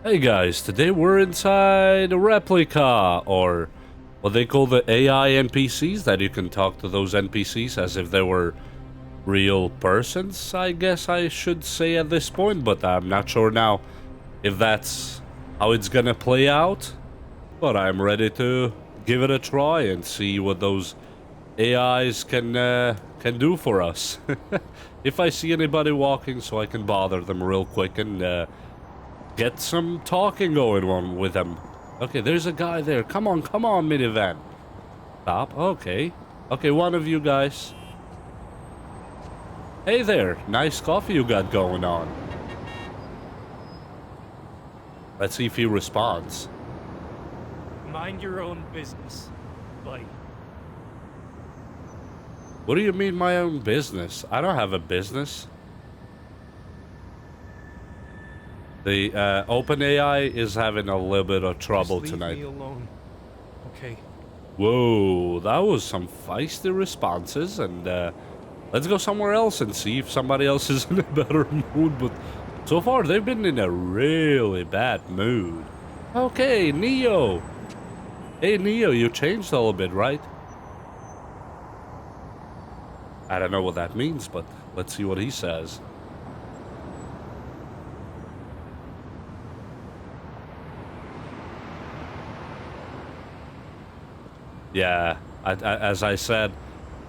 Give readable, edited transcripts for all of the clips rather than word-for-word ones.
Hey guys, today we're inside a Replica, or what they call the AI NPCs, that you can talk to those NPCs as if they were real persons, I guess I should say at this point, but I'm not sure now if that's how it's gonna play out. But I'm ready to give it a try and see what those AIs can do for us. If I see anybody walking, so I can bother them real quick and get some talking going on with them. Okay, there's a guy there. Come on, minivan. Stop. Okay. Okay, one of you guys. Hey there. Nice coffee you got going on. Let's see if he responds. Mind your own business, buddy. What do you mean my own business? I don't have a business. The OpenAI is having a little bit of trouble Just leave tonight. me alone. Okay. Whoa, that was some feisty responses, and let's go somewhere else and see if somebody else is in a better mood, but so far they've been in a really bad mood. Okay, Neo. Hey, Neo, you changed a little bit, right? I don't know what that means, but let's see what he says. Yeah, as I said,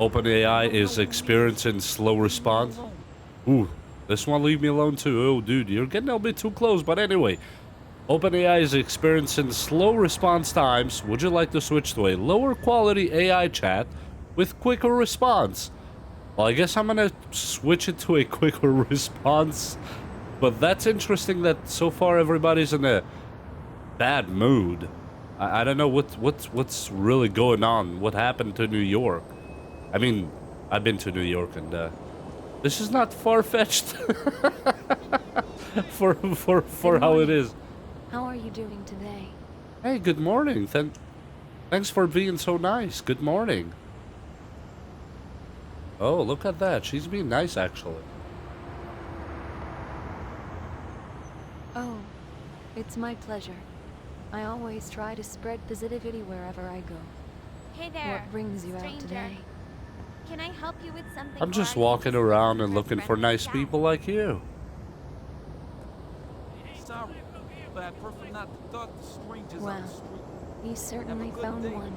OpenAI is experiencing slow response. Ooh, this one leave me alone too. Oh, dude, you're getting a bit too close. But anyway, OpenAI is experiencing slow response times. Would you like to switch to a lower quality AI chat with quicker response? Well, I guess I'm gonna switch it to a quicker response. But that's interesting that so far everybody's in a bad mood. I don't know what's really going on. What happened to New York? I mean, I've been to New York, and this is not far-fetched for how it is. How are you doing today? Hey, good morning. Thanks for being so nice. Good morning. Oh, look at that. She's being nice, actually. Oh, it's my pleasure. I always try to spread positivity wherever I go. Hey there, What brings you stranger. out today? Can I help you with something? I'm or just are you walking just around looking and for a looking for friendly nice chat? people like you. Sorry, but I prefer not to talk to strangers on Wow. the street. You certainly good found day. one.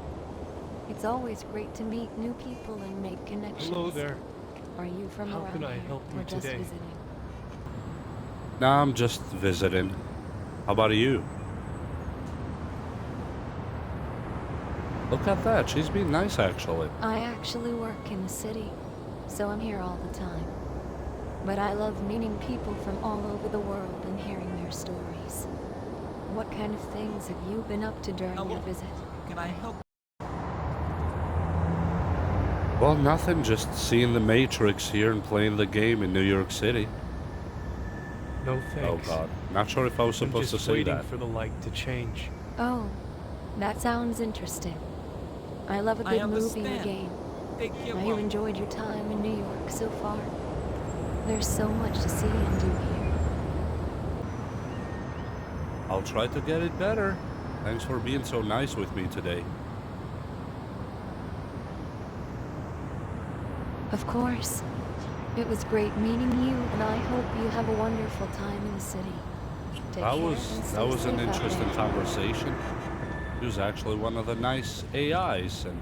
It's always great to meet new people and make connections. Hello there. Are you from How around can I here help or you just today? visiting? Nah, I'm just visiting. How about you? Look at that. She's being nice, actually. I actually work in the city, so I'm here all the time. But I love meeting people from all over the world and hearing their stories. What kind of things have you been up to during your Hello. visit? Can I help? Well, nothing. Just seeing the Matrix here and playing the game in New York City. No Oh, thanks. God. Not sure if I was I'm supposed to just say waiting that. for the light to change. Oh, that sounds interesting. I love a I good movie or understand. game. Take care. How you enjoyed your time in New York so far? There's so much to see and do here. I'll try to get it better. Thanks for being so nice with me today. Of course. It was great meeting you, and I hope you have a wonderful time in the city. Take That care was and that stay was an safe out interesting there. conversation. He was actually one of the nice AIs, and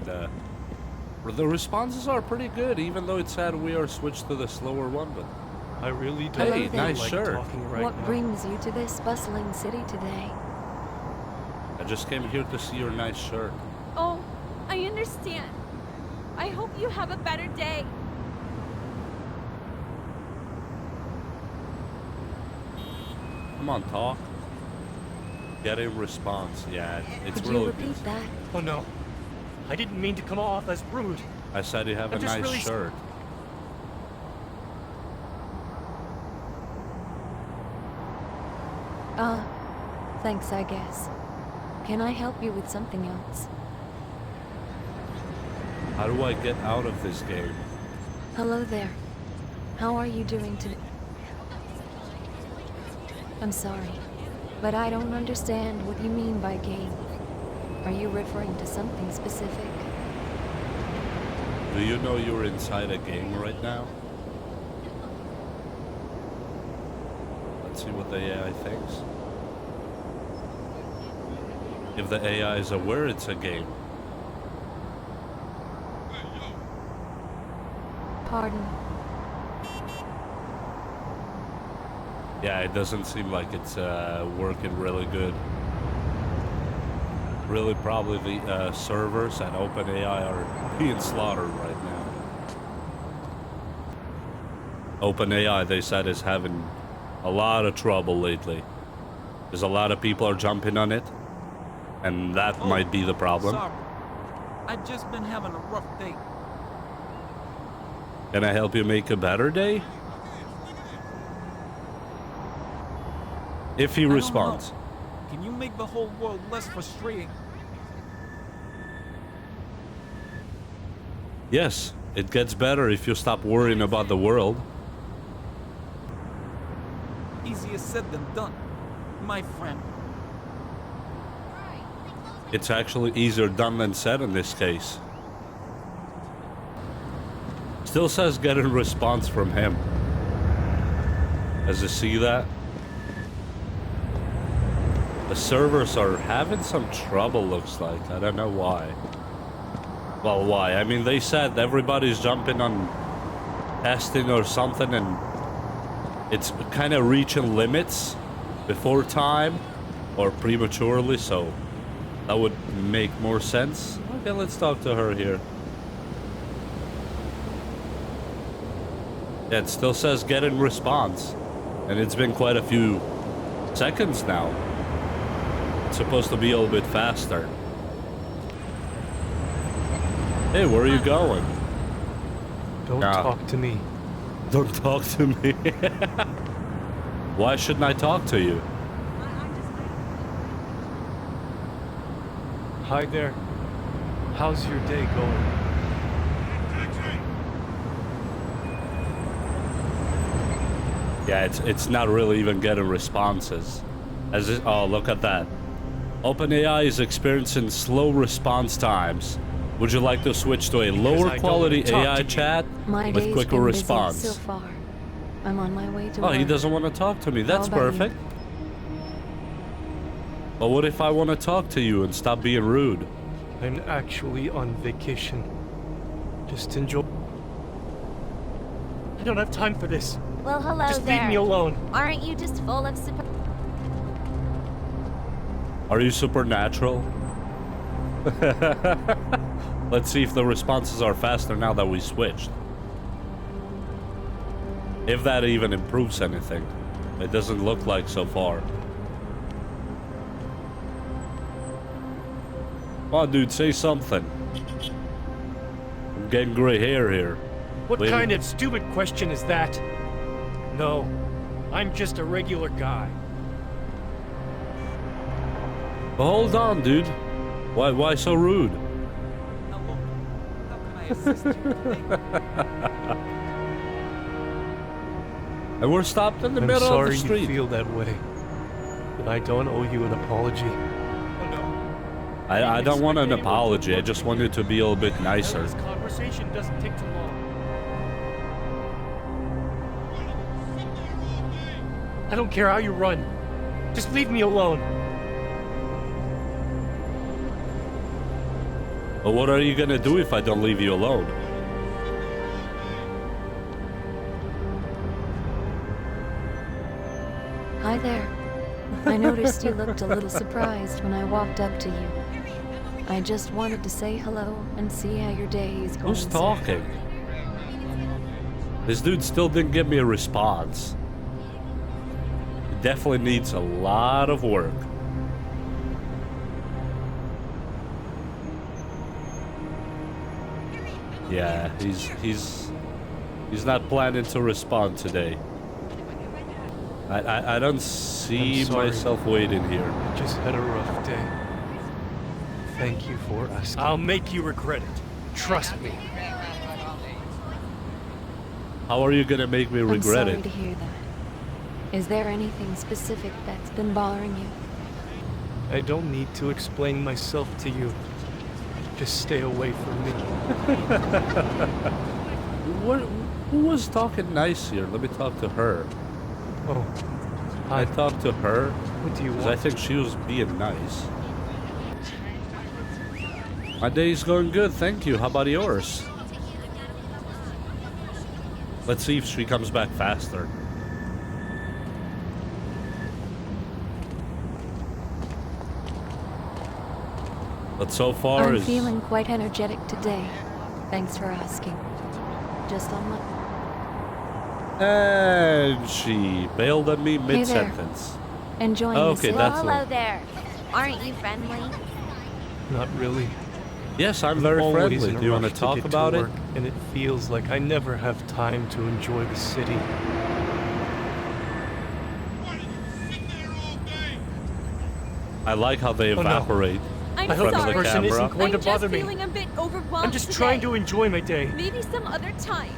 the responses are pretty good, even though it's sad we are switched to the slower one. But I really don't Hey, feel nice like shirt. talking right What now. brings you to this bustling city today? I just came here to see your nice shirt. Oh, I understand. I hope you have a better day. Come on, talk. Get a response. Yeah, it's Could you really repeat good. that? Oh no. I didn't mean to come off as rude. I said you have a I'm just nice really shirt. Thanks, I guess. Can I help you with something else? How do I get out of this game? Hello there. How are you doing today? I'm sorry, But I don't understand what you mean by game. Are you referring to something specific? Do you know you're inside a game right now? Let's see what the AI thinks. If the AI is aware it's a game. Pardon. Yeah, it doesn't seem like it's working really good. Really, probably the servers at OpenAI are being slaughtered right now. OpenAI, they said, is having a lot of trouble lately. Because a lot of people are jumping on it. And that might be the problem. Sorry. I've just been having a rough day. Can I help you make a better day? If he I don't responds. know. Can you make the whole world less frustrating? Yes, it gets better if you stop worrying about the world. Easier said than done, my friend. It's actually easier done than said in this case. Still says get a response from him. Does you see that? The servers are having some trouble, looks like. I don't know why. Well, why? I mean, they said everybody's jumping on testing or something, and it's kind of reaching limits before time or prematurely, so that would make more sense. Okay, let's talk to her here. Yeah, it still says get in response, and it's been quite a few seconds now. It's supposed to be a little bit faster. Hey, where are you going? Don't Nah. talk to me. Don't talk to me. Why shouldn't I talk to you? Hi there. How's your day going? Yeah, it's not really even getting responses. Oh, look at that. OpenAI is experiencing slow response times. Would you like to switch to a lower I don't quality talk AI to you. chat My with day's quicker been busy response? so far. I'm on my way to Oh, work. he doesn't want to talk to me. That's How about you? perfect. But what if I want to talk to you and stop being rude? I'm actually on vacation. Just enjoy. I don't have time for this. Well, hello Just there. leave me alone. Aren't you just full of super... Are you supernatural? Let's see if the responses are faster now that we switched. If that even improves anything. It doesn't look like so far. Come on, dude, say something. I'm getting gray hair here. What Wait a kind minute. of stupid question is that? No, I'm just a regular guy. But hold on, dude. Why so rude? Hello. How can I assist you today? And we're stopped in the I'm middle of sorry the you street. feel that way, but I don't owe you an apology. Oh no. I don't want an apology. I just wanted to be a little bit nicer. This conversation doesn't take too long. I don't care how you run. Just leave me alone. But what are you gonna do if I don't leave you alone? Hi there. I noticed you looked a little surprised when I walked up to you. I just wanted to say hello and see how your day is going. Who's sir. talking? This dude still didn't give me a response. He definitely needs a lot of work. Yeah, he's not planning to respond today. I don't see I'm sorry. myself waiting here. I just had a rough day. Thank you for asking. I'll make you regret it. Trust me. How are you gonna make me I'm regret sorry it? to hear that. Is there anything specific that's been bothering you? I don't need to explain myself to you. Just stay away from me. Who was talking nice here? Let me talk to her. Oh, I hi. talked to her What do you because I want? think she was being nice. My day's going good, thank you. How about yours? Let's see if she comes back faster. But so far I'm is... feeling quite energetic today. Thanks for asking. Just on luck. And she bailed on me there. mid-sentence. Enjoying the Okay, city? that's Hello what... there. Aren't you friendly? Not really. Yes, I'm I'm very always friendly. in a Do you want rush to talk get about it? work, and it feels like I never have time to enjoy the city. I like how they Oh, no. evaporate I'm in I hope front of this the sorry. person camera. isn't going to I'm bother just me. feeling a bit overwhelmed I'm just today. trying to enjoy my day. Maybe some other time.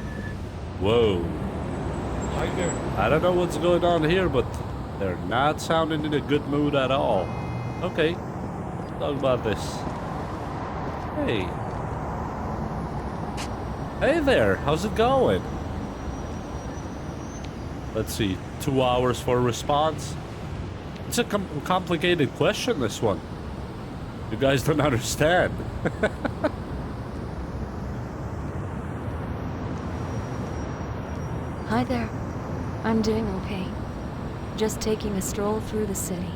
Whoa. Hi there. I don't know what's going on here, but they're not sounding in a good mood at all. Okay. Talk about this. Hey. Hey there. How's it going? Let's see. 2 hours for a response. It's a complicated question, this one. You guys don't understand. Hi there. I'm doing okay. Just taking a stroll through the city.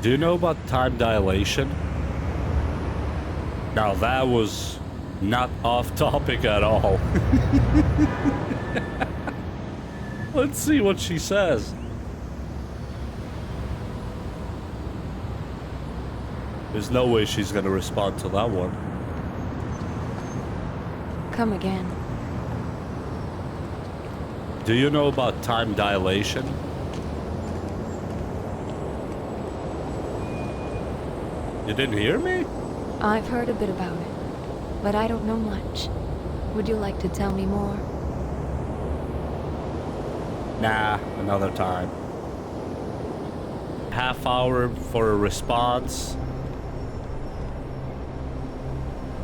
Do you know about time dilation? Now that was not off topic at all. Let's see what she says. There's no way she's gonna respond to that one. Come again. Do you know about time dilation? You didn't hear me? I've heard a bit about it, but I don't know much. Would you like to tell me more? Nah, another time. Half hour for a response.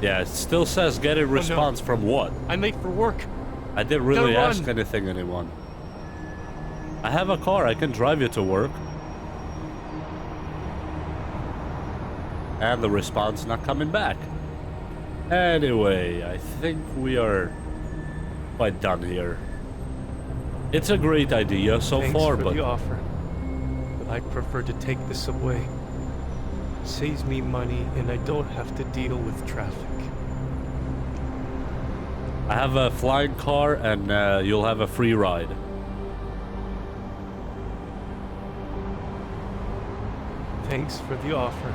Yeah, it still says get a response from what? I'm late for work. I didn't really Gotta ask run. anything, anyone. I have a car, I can drive you to work. And the response not coming back. Anyway, I think we are quite done here. It's a great idea so Thanks far, for but the offer, but I prefer to take the subway. Saves me money, and I don't have to deal with traffic. I have a flying car and you'll have a free ride. Thanks for the offer.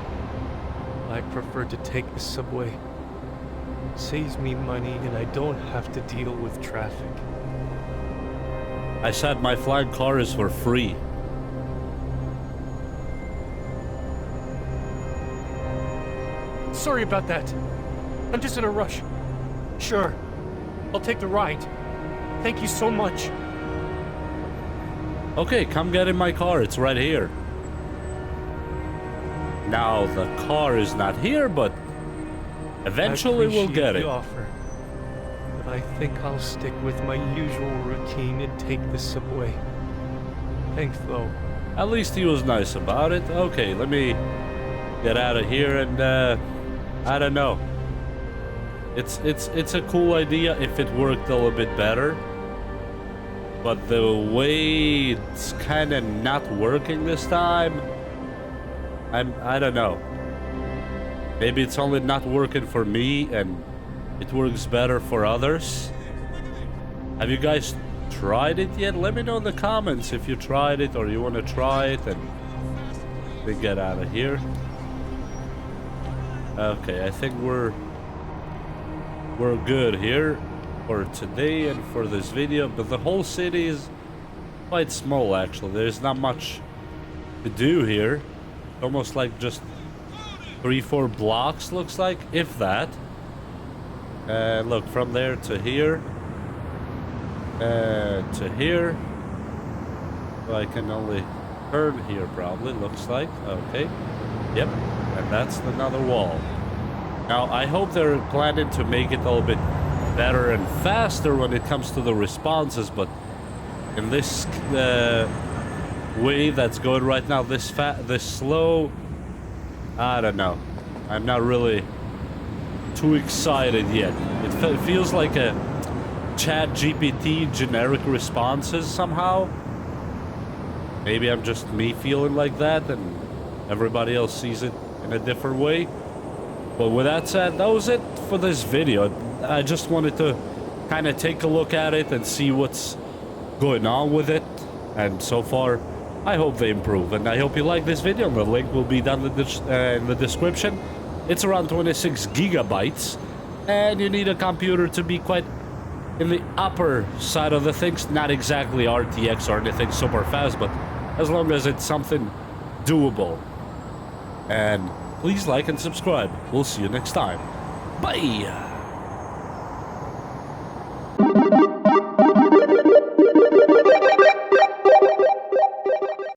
I prefer to take the subway. Saves me money, and I don't have to deal with traffic. I said my flying car is for free. Sorry about that. I'm just in a rush. Sure, I'll take the ride. Thank you so much. Okay, come get in my car, it's right here. Now, the car is not here, but eventually we'll appreciate get the it. offer, but I think I'll stick with my usual routine and take the subway. Thanks, though. At least he was nice about it. Okay, let me get out of here and, I don't know. It's a cool idea if it worked a little bit better. But the way it's kind of not working this time, I don't know. Maybe it's only not working for me and it works better for others. Have you guys tried it yet? Let me know in the comments if you tried it or you want to try it, and we get out of here. Okay, I think we're good here for today and for this video, but the whole city is quite small actually. There's not much to do here. Almost like just 3-4 blocks looks like, if that. Look, from there to here To here. So I can only turn here probably, looks like. Okay. Yep. And that's another wall. Now, I hope they're planning to make it a little bit better and faster when it comes to the responses, but in this way that's going right now, this slow, I don't know. I'm not really too excited yet. It feels like a Chat GPT generic responses somehow. Maybe I'm just me feeling like that and everybody else sees it in a different way. But with that said, that was it for this video. I just wanted to kind of take a look at it and see what's going on with it. And so far, I hope they improve. And I hope you like this video. The link will be down in the description. It's around 26 gigabytes. And you need a computer to be quite in the upper side of the things. Not exactly RTX or anything super fast, but as long as it's something doable. And please like and subscribe. We'll see you next time. Bye!